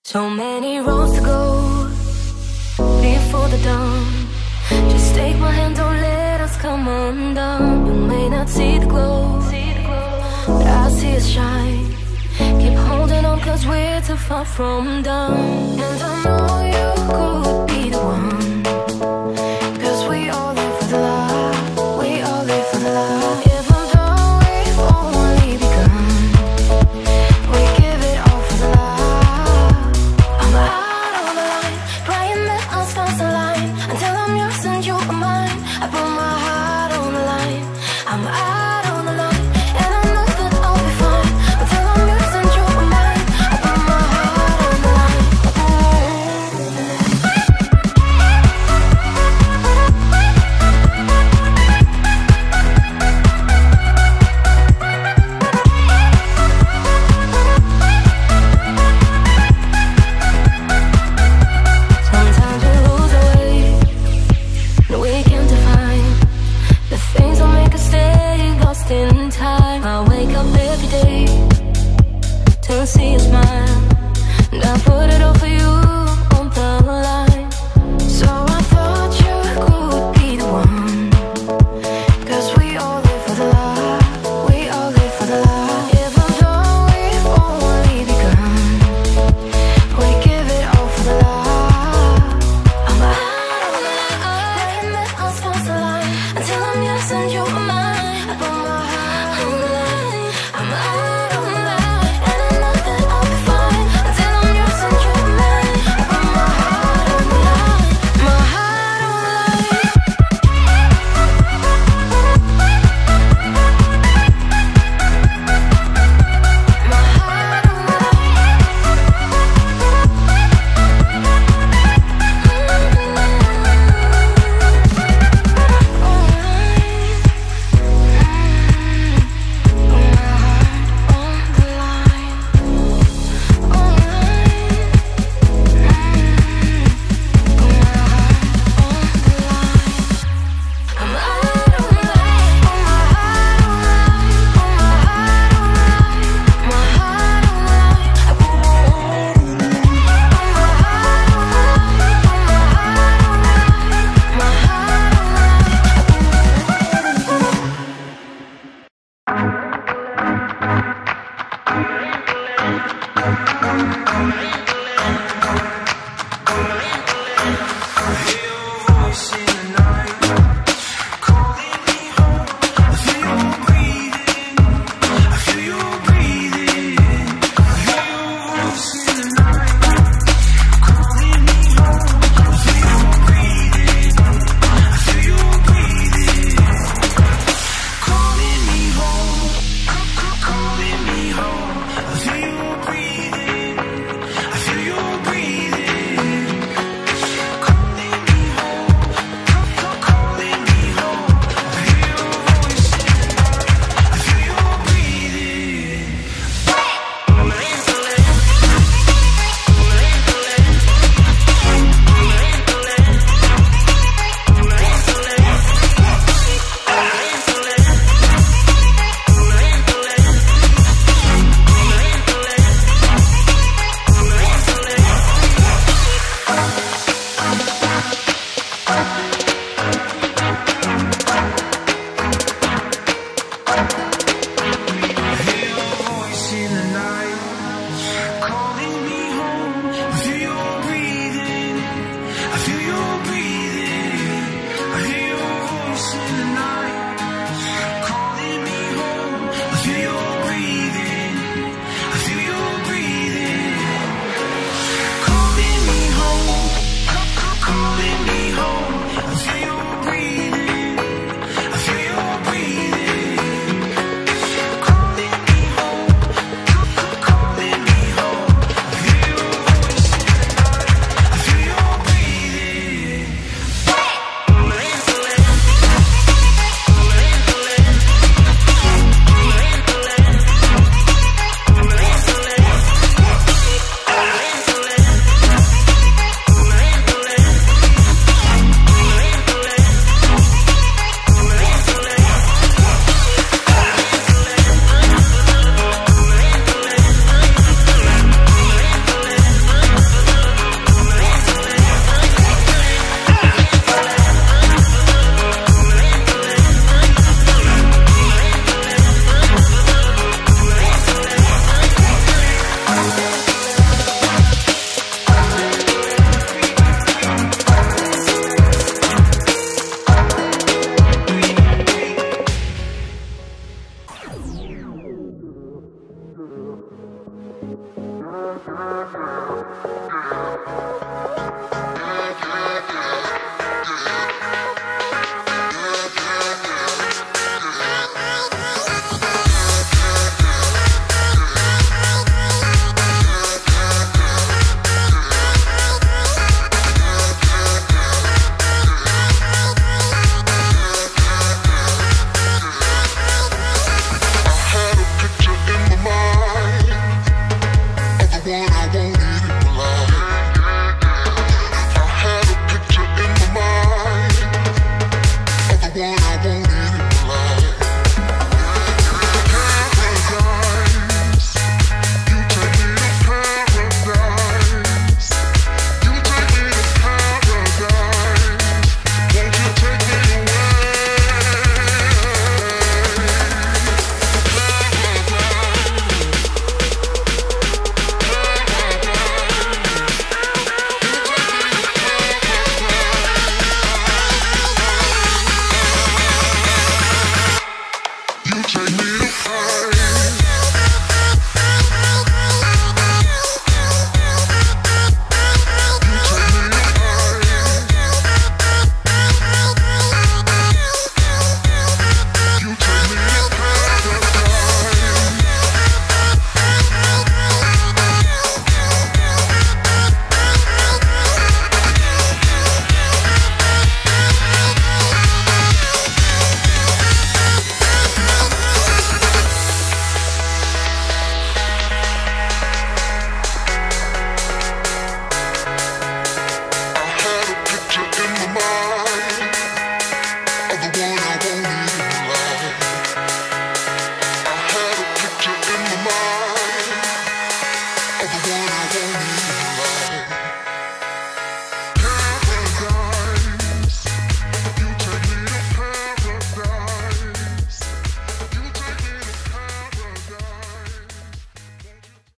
So many roads to go before the dawn. Just take my hand, don't let us come undone. You may not see the glow, but I see us shine. Keep holding on, cause we're too far from done. And I know you could be the one, cause we all live for the love. We all live for the love. Even though we've only begun, we give it all for the love. I'm out on the line, praying that our stars align. Until I'm yours and you are mine, I put my heart on the line. I'm out on the line, and I know that I'll be fine. Until I'm yours and you are mine, I put my heart on the line. Sometimes we lose our way, no we can't define the things that make us stay lost in time. I wake up every day to see a smile, and I put it all for you on the line. So I thought you could be the one, cause we all live for the love. We all live for the love. Even though we've only begun, we give it all for the love. I'm out on the line, praying that our stars align. Until I'm yours and you are mine, I put my heart on the line. I'm out on the line, and I know that I'll be fine. Until I'm yours and you are mine, I put my heart on the line. My heart on the line. My heart on the I one I want.